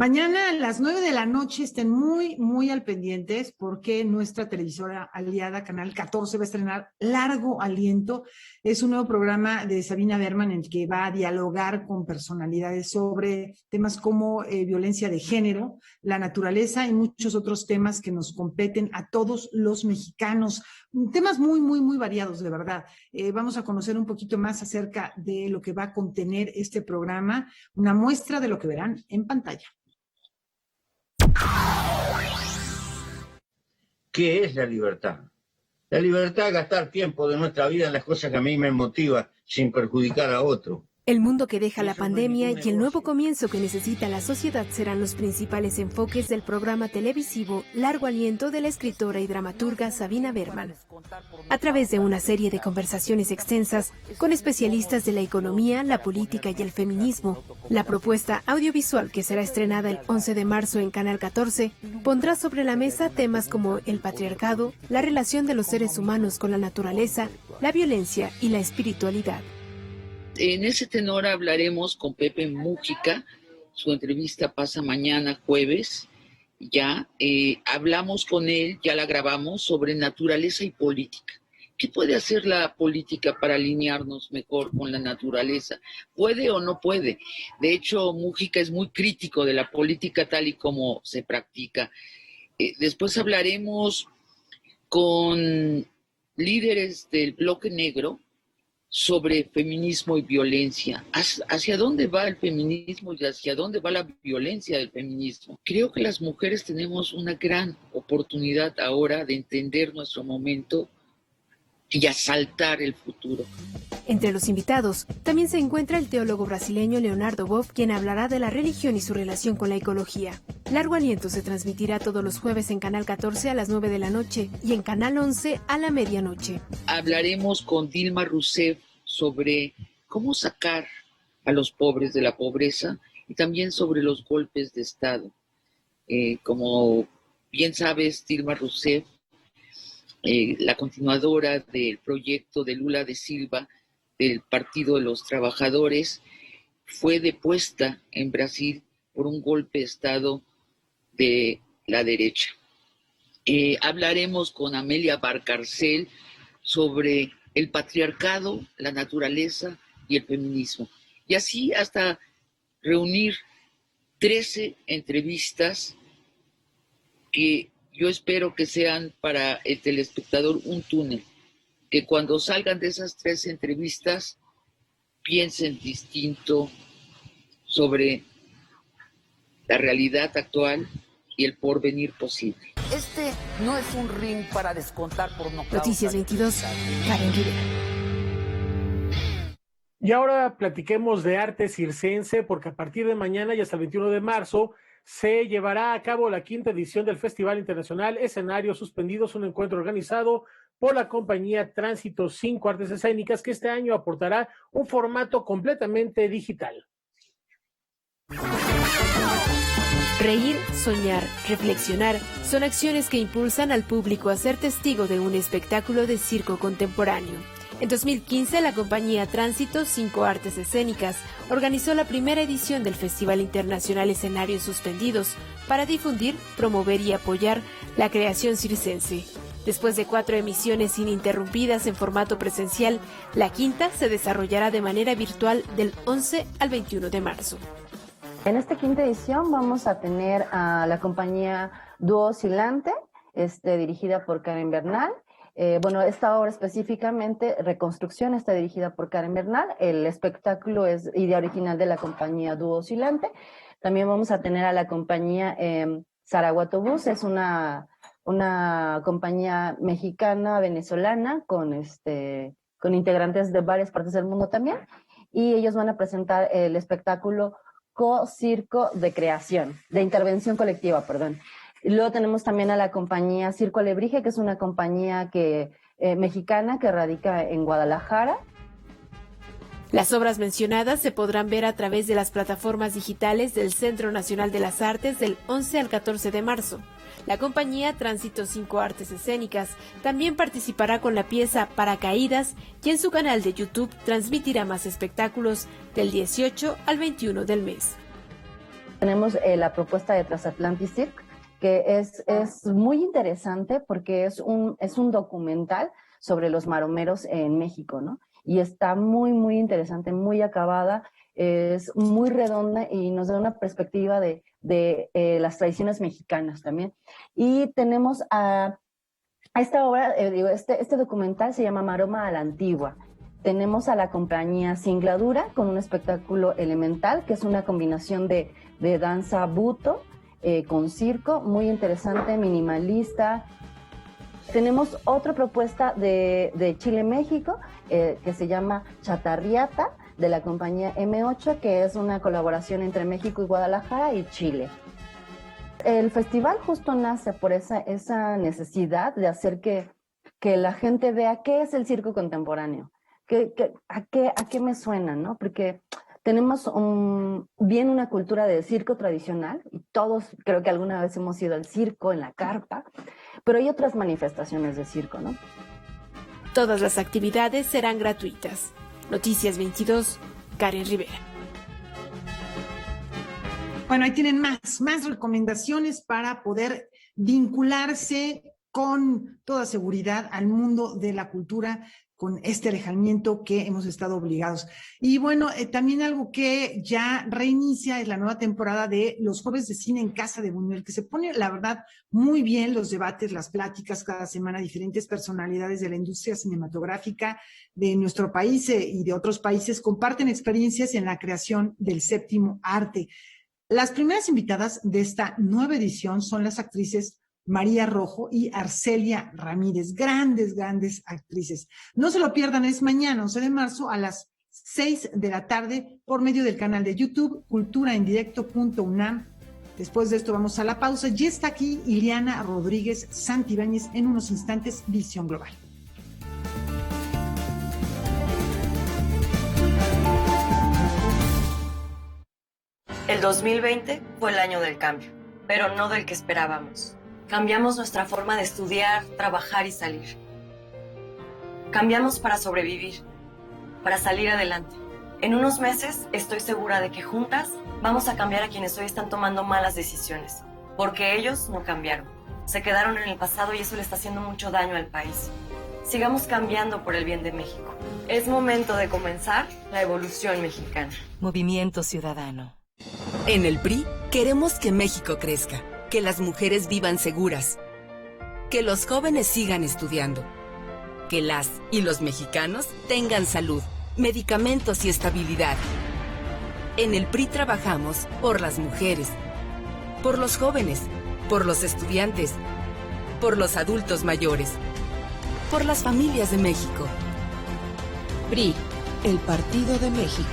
Mañana a las 9 de la noche estén muy al pendientes porque nuestra televisora aliada, Canal 14, va a estrenar Largo Aliento. Es un nuevo programa de Sabina Berman en el que va a dialogar con personalidades sobre temas como violencia de género, la naturaleza y muchos otros temas que nos competen a todos los mexicanos. Temas muy variados, de verdad. Vamos a conocer un poquito más acerca de lo que va a contener este programa, una muestra de lo que verán en pantalla. ¿Qué es la libertad? La libertad es gastar tiempo de nuestra vida en las cosas que a mí me motivan sin perjudicar a otro. El mundo que deja la pandemia y el nuevo comienzo que necesita la sociedad serán los principales enfoques del programa televisivo Largo Aliento de la escritora y dramaturga Sabina Berman. A través de una serie de conversaciones extensas con especialistas de la economía, la política y el feminismo, la propuesta audiovisual que será estrenada el 11 de marzo en Canal 14 pondrá sobre la mesa temas como el patriarcado, la relación de los seres humanos con la naturaleza, la violencia y la espiritualidad. En ese tenor hablaremos con Pepe Mújica, su entrevista pasa mañana jueves, ya hablamos con él, ya la grabamos, sobre naturaleza y política. ¿Qué puede hacer la política para alinearnos mejor con la naturaleza? ¿Puede o no puede? De hecho, Mújica es muy crítico de la política tal y como se practica. Después hablaremos con líderes del Bloque Negro, sobre feminismo y violencia. ¿Hacia dónde va el feminismo y hacia dónde va la violencia del feminismo? Creo que las mujeres tenemos una gran oportunidad ahora de entender nuestro momento y asaltar el futuro. Entre los invitados también se encuentra el teólogo brasileño Leonardo Boff, quien hablará de la religión y su relación con la ecología. Largo Aliento se transmitirá todos los jueves en Canal 14 a las 9 de la noche y en Canal 11 a la medianoche. Hablaremos con Dilma Rousseff sobre cómo sacar a los pobres de la pobreza y también sobre los golpes de Estado. Como bien sabes, Dilma Rousseff, la continuadora del proyecto de Lula da Silva, del Partido de los Trabajadores, fue depuesta en Brasil por un golpe de Estado de la derecha. Hablaremos con Amelia Valcarcel sobre el patriarcado, la naturaleza y el feminismo. Y así hasta reunir 13 entrevistas que yo espero que sean para el telespectador un túnel, que cuando salgan de esas 13 entrevistas piensen distinto sobre la realidad actual y el porvenir posible. Este no es un ring para descontar por nocaut. Noticias 22, Karen Rivera. Y ahora platiquemos de arte circense, porque a partir de mañana y hasta el 21 de marzo se llevará a cabo la 5ª edición del Festival Internacional Escenarios Suspendidos, un encuentro organizado por la compañía Tránsito 5 Artes Escénicas, que este año aportará un formato completamente digital. Reír, soñar, reflexionar son acciones que impulsan al público a ser testigo de un espectáculo de circo contemporáneo. En 2015, la compañía Tránsito 5 Artes Escénicas organizó la primera edición del Festival Internacional Escenarios Suspendidos para difundir, promover y apoyar la creación circense. Después de 4 emisiones ininterrumpidas en formato presencial, la quinta se desarrollará de manera virtual del 11 al 21 de marzo. En esta quinta edición vamos a tener a la compañía Dúo Oscilante, dirigida por Karen Bernal. Esta obra específicamente, Reconstrucción, está dirigida por Karen Bernal. El espectáculo es idea original de la compañía Dúo Oscilante. También vamos a tener a la compañía Zaraguatobús, es una compañía mexicana, venezolana, con integrantes de varias partes del mundo también. Y ellos van a presentar el espectáculo Co-Circo de Creación, de Intervención Colectiva, perdón. Y luego tenemos también a la compañía Circo Alebrije, que es una compañía mexicana que radica en Guadalajara. Las obras mencionadas se podrán ver a través de las plataformas digitales del Centro Nacional de las Artes del 11 al 14 de marzo. La compañía Tránsito 5 Artes Escénicas también participará con la pieza Paracaídas y en su canal de YouTube transmitirá más espectáculos del 18 al 21 del mes. Tenemos la propuesta de Transatlantic Cirque, que es muy interesante porque es un documental sobre los maromeros en México, ¿no? Y está muy, muy interesante, muy acabada, es muy redonda y nos da una perspectiva de las tradiciones mexicanas también. Y tenemos a esta obra, este documental se llama Maroma a la Antigua. Tenemos a la compañía Singladura con un espectáculo elemental, que es una combinación de danza buto con circo, muy interesante, minimalista. Tenemos otra propuesta de Chile, México, que se llama Chatarriata, de la compañía M8, que es una colaboración entre México y Guadalajara y Chile. El festival justo nace por esa necesidad de hacer que la gente vea qué es el circo contemporáneo, a qué me suena, ¿no? Porque tenemos bien una cultura de circo tradicional, y todos creo que alguna vez hemos ido al circo, en la carpa, pero hay otras manifestaciones de circo, ¿no? Todas las actividades serán gratuitas. Noticias 22, Karen Rivera. Bueno, ahí tienen más recomendaciones para poder vincularse con toda seguridad al mundo de la cultura, con este alejamiento que hemos estado obligados. Y bueno, también algo que ya reinicia es la nueva temporada de los Jueves de Cine en Casa de Buñuel, que se pone, la verdad, muy bien los debates, las pláticas, cada semana diferentes personalidades de la industria cinematográfica de nuestro país y de otros países comparten experiencias en la creación del séptimo arte. Las primeras invitadas de esta nueva edición son las actrices María Rojo y Arcelia Ramírez, grandes actrices. No se lo pierdan, es mañana, 11 de marzo, a las 6 de la tarde, por medio del canal de YouTube, culturaendirecto.unam. Después de esto vamos a la pausa. Ya está aquí Ileana Rodríguez Santibáñez en unos instantes, Visión Global. El 2020 fue el año del cambio, pero no del que esperábamos. Cambiamos nuestra forma de estudiar, trabajar y salir. Cambiamos para sobrevivir, para salir adelante. En unos meses estoy segura de que juntas vamos a cambiar a quienes hoy están tomando malas decisiones, porque ellos no cambiaron. Se quedaron en el pasado y eso le está haciendo mucho daño al país. Sigamos cambiando por el bien de México. Es momento de comenzar la evolución mexicana. Movimiento Ciudadano. En el PRI queremos que México crezca, que las mujeres vivan seguras, que los jóvenes sigan estudiando, que las y los mexicanos tengan salud, medicamentos y estabilidad. En el PRI trabajamos por las mujeres, por los jóvenes, por los estudiantes, por los adultos mayores, por las familias de México. PRI, el Partido de México.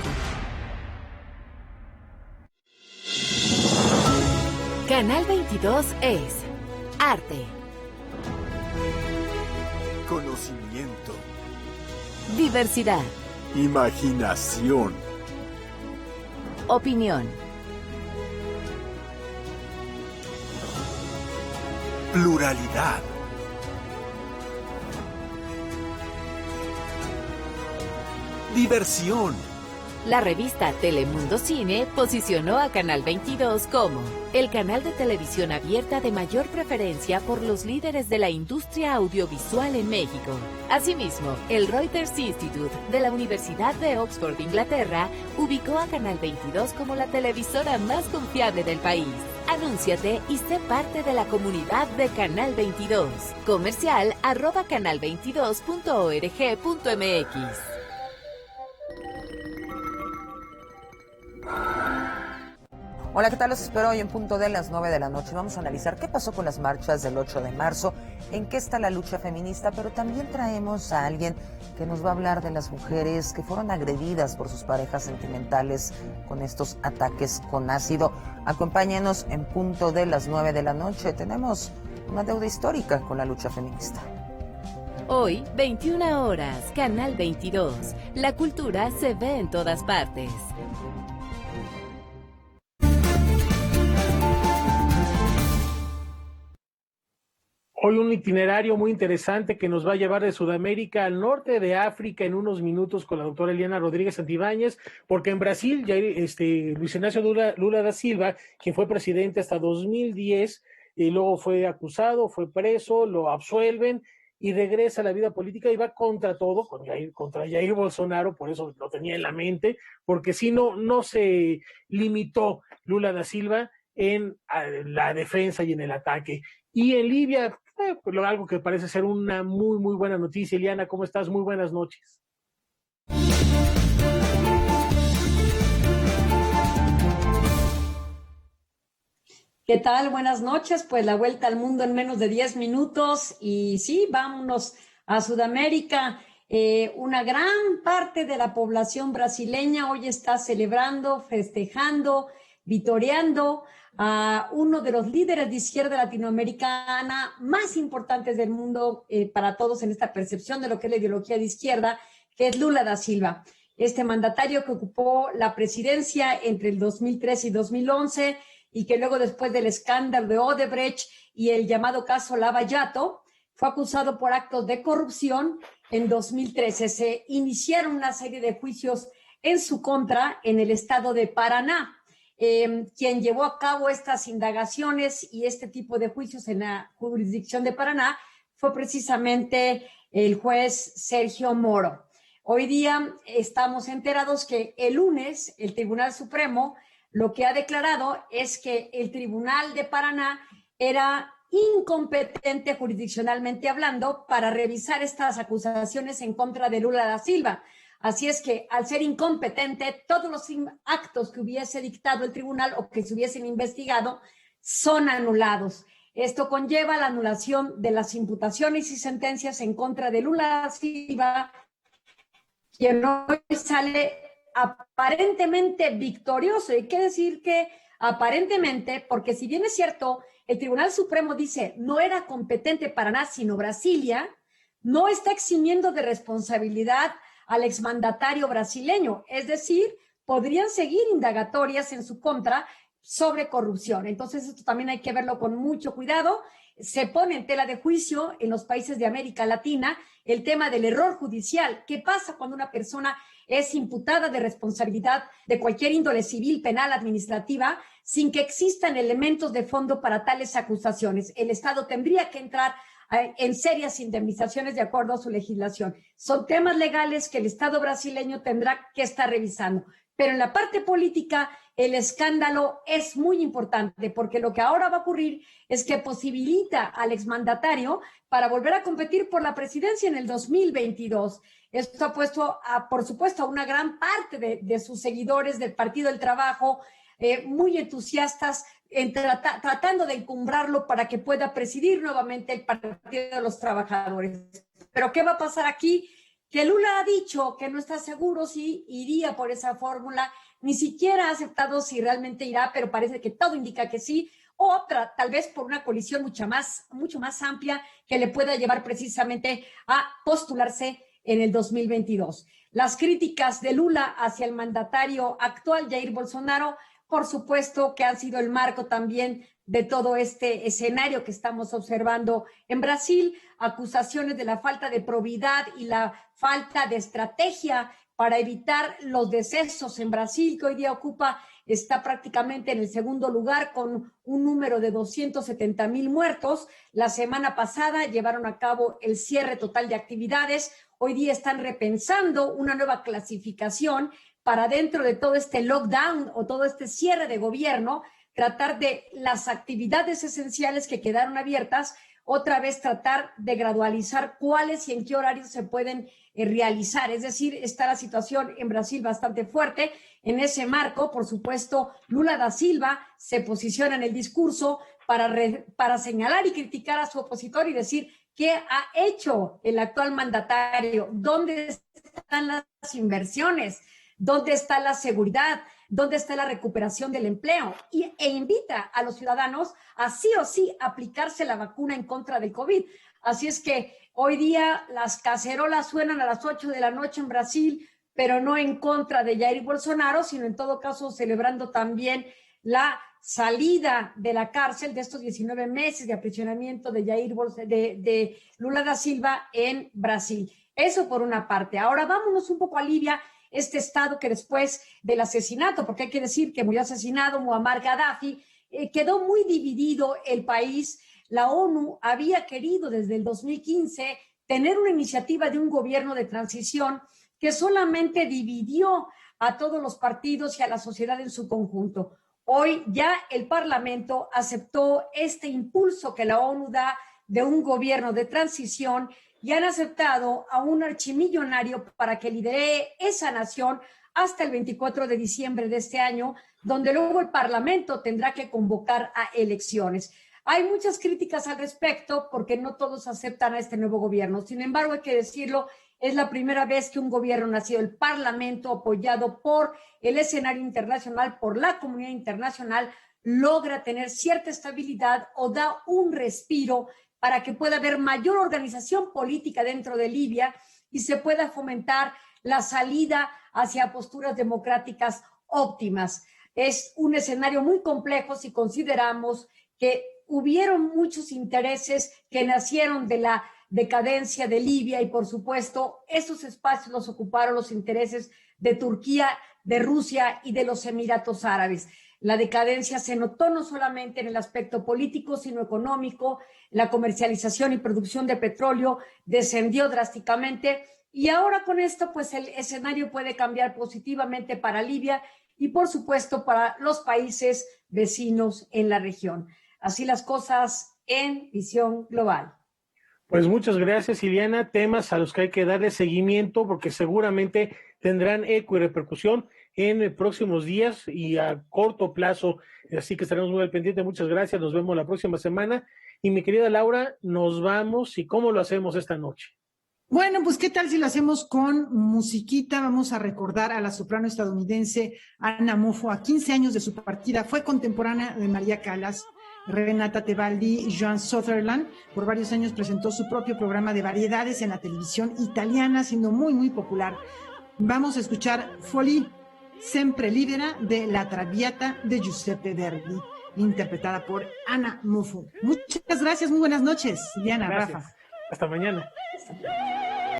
Canal 22 es arte, conocimiento, diversidad, imaginación, opinión, pluralidad, diversión. La revista Telemundo Cine posicionó a Canal 22 como el canal de televisión abierta de mayor preferencia por los líderes de la industria audiovisual en México. Asimismo, el Reuters Institute de la Universidad de Oxford, Inglaterra, ubicó a Canal 22 como la televisora más confiable del país. Anúnciate y sé parte de la comunidad de Canal 22. Comercial @canal22.org.mx. Hola, ¿qué tal? Los espero hoy en punto de las 9 de la noche. Vamos a analizar qué pasó con las marchas del 8 de marzo, en qué está la lucha feminista, pero también traemos a alguien que nos va a hablar de las mujeres que fueron agredidas por sus parejas sentimentales con estos ataques con ácido. Acompáñenos en punto de las 9 de la noche. Tenemos una deuda histórica con la lucha feminista. Hoy, 21 horas, Canal 22. La cultura se ve en todas partes. Hoy un itinerario muy interesante que nos va a llevar de Sudamérica al norte de África en unos minutos con la doctora Eliana Rodríguez Santibáñez, porque en Brasil ya Luis Ignacio Lula da Silva, quien fue presidente hasta 2010, y luego fue acusado, fue preso, lo absuelven y regresa a la vida política y va contra todo, contra Jair Bolsonaro, por eso lo tenía en la mente, porque si no se limitó Lula da Silva en la defensa y en el ataque. Y en Libia, algo que parece ser una muy, muy buena noticia. Eliana, ¿cómo estás? Muy buenas noches. ¿Qué tal? Buenas noches. Pues la vuelta al mundo en menos de 10 minutos. Y sí, vámonos a Sudamérica. Una gran parte de la población brasileña hoy está celebrando, festejando, vitoreando a uno de los líderes de izquierda latinoamericana más importantes del mundo para todos en esta percepción de lo que es la ideología de izquierda, que es Lula da Silva. Este mandatario que ocupó la presidencia entre el 2003 y 2011 y que luego después del escándalo de Odebrecht y el llamado caso Lava Jato, fue acusado por actos de corrupción. En 2013 se iniciaron una serie de juicios en su contra en el estado de Paraná. Quien llevó a cabo estas indagaciones y este tipo de juicios en la jurisdicción de Paraná fue precisamente el juez Sergio Moro. Hoy día estamos enterados que el lunes el Tribunal Supremo lo que ha declarado es que el Tribunal de Paraná era incompetente jurisdiccionalmente hablando para revisar estas acusaciones en contra de Lula da Silva. Así es que, al ser incompetente, todos los actos que hubiese dictado el tribunal o que se hubiesen investigado son anulados. Esto conlleva la anulación de las imputaciones y sentencias en contra de Lula da Silva, quien hoy sale aparentemente victorioso. Hay que decir que aparentemente, porque si bien es cierto, el Tribunal Supremo dice no era competente para nada, sino Brasilia, no está eximiendo de responsabilidad al exmandatario brasileño, es decir, podrían seguir indagatorias en su contra sobre corrupción. Entonces, esto también hay que verlo con mucho cuidado. Se pone en tela de juicio en los países de América Latina el tema del error judicial. ¿Qué pasa cuando una persona es imputada de responsabilidad de cualquier índole civil, penal, administrativa, sin que existan elementos de fondo para tales acusaciones? El Estado tendría que entrar en serias indemnizaciones de acuerdo a su legislación. Son temas legales que el Estado brasileño tendrá que estar revisando. Pero en la parte política, el escándalo es muy importante, porque lo que ahora va a ocurrir es que posibilita al exmandatario para volver a competir por la presidencia en el 2022. Esto ha puesto, por supuesto, a una gran parte de sus seguidores del Partido del Trabajo muy entusiastas tratando de encumbrarlo para que pueda presidir nuevamente el Partido de los Trabajadores. Pero ¿qué va a pasar aquí? Que Lula ha dicho que no está seguro si iría por esa fórmula, ni siquiera ha aceptado si realmente irá, pero parece que todo indica que sí, o tal vez por una coalición mucho más amplia que le pueda llevar precisamente a postularse en el 2022. Las críticas de Lula hacia el mandatario actual, Jair Bolsonaro, por supuesto, que han sido el marco también de todo este escenario que estamos observando en Brasil, acusaciones de la falta de probidad y la falta de estrategia para evitar los decesos en Brasil, que hoy día está prácticamente en el segundo lugar con un número de 270,000 muertos. La semana pasada llevaron a cabo el cierre total de actividades. Hoy día están repensando una nueva clasificación para dentro de todo este lockdown o todo este cierre de gobierno, tratar de las actividades esenciales que quedaron abiertas, otra vez tratar de gradualizar cuáles y en qué horarios se pueden realizar. Es decir, está la situación en Brasil bastante fuerte. En ese marco, por supuesto, Lula da Silva se posiciona en el discurso para señalar y criticar a su opositor y decir qué ha hecho el actual mandatario, dónde están las inversiones, dónde está la seguridad, dónde está la recuperación del empleo, e invita a los ciudadanos a sí o sí aplicarse la vacuna en contra del COVID. Así es que hoy día las cacerolas suenan a las 8 de la noche en Brasil, pero no en contra de Jair Bolsonaro, sino en todo caso celebrando también la salida de la cárcel de estos 19 meses de aprisionamiento de Lula da Silva en Brasil. Eso por una parte. Ahora vámonos un poco a Libia, este estado que después del asesinato, porque hay que decir que murió asesinado Muammar Gaddafi, quedó muy dividido el país. La ONU había querido desde el 2015 tener una iniciativa de un gobierno de transición que solamente dividió a todos los partidos y a la sociedad en su conjunto. Hoy ya el Parlamento aceptó este impulso que la ONU da de un gobierno de transición y han aceptado a un archimillonario para que lidere esa nación hasta el 24 de diciembre de este año, donde luego el Parlamento tendrá que convocar a elecciones. Hay muchas críticas al respecto porque no todos aceptan a este nuevo gobierno. Sin embargo, hay que decirlo, es la primera vez que un gobierno nacido del Parlamento, apoyado por el escenario internacional, por la comunidad internacional, logra tener cierta estabilidad o da un respiro para que pueda haber mayor organización política dentro de Libia y se pueda fomentar la salida hacia posturas democráticas óptimas. Es un escenario muy complejo si consideramos que hubieron muchos intereses que nacieron de la decadencia de Libia y, por supuesto, esos espacios los ocuparon los intereses de Turquía, de Rusia y de los Emiratos Árabes. La decadencia se notó no solamente en el aspecto político, sino económico. La comercialización y producción de petróleo descendió drásticamente y ahora con esto, pues el escenario puede cambiar positivamente para Libia y, por supuesto, para los países vecinos en la región. Así las cosas en visión global. Pues muchas gracias, Ileana. Temas a los que hay que darle seguimiento porque seguramente tendrán eco y repercusión en próximos días y a corto plazo. Así que estaremos muy al pendiente. Muchas gracias. Nos vemos la próxima semana. Y mi querida Laura, nos vamos. ¿Y cómo lo hacemos esta noche? Bueno, pues qué tal si lo hacemos con musiquita. Vamos a recordar a la soprano estadounidense Anna Moffo, a 15 años de su partida. Fue contemporánea de María Callas, Renata Tebaldi y Joan Sutherland. Por varios años presentó su propio programa de variedades en la televisión italiana, siendo muy, muy popular. Vamos a escuchar Folie Sempre Libera de La Traviata de Giuseppe Verdi, interpretada por Anna Moffo. Muchas gracias, muy buenas noches, Diana, Gracias. Rafa. Hasta mañana.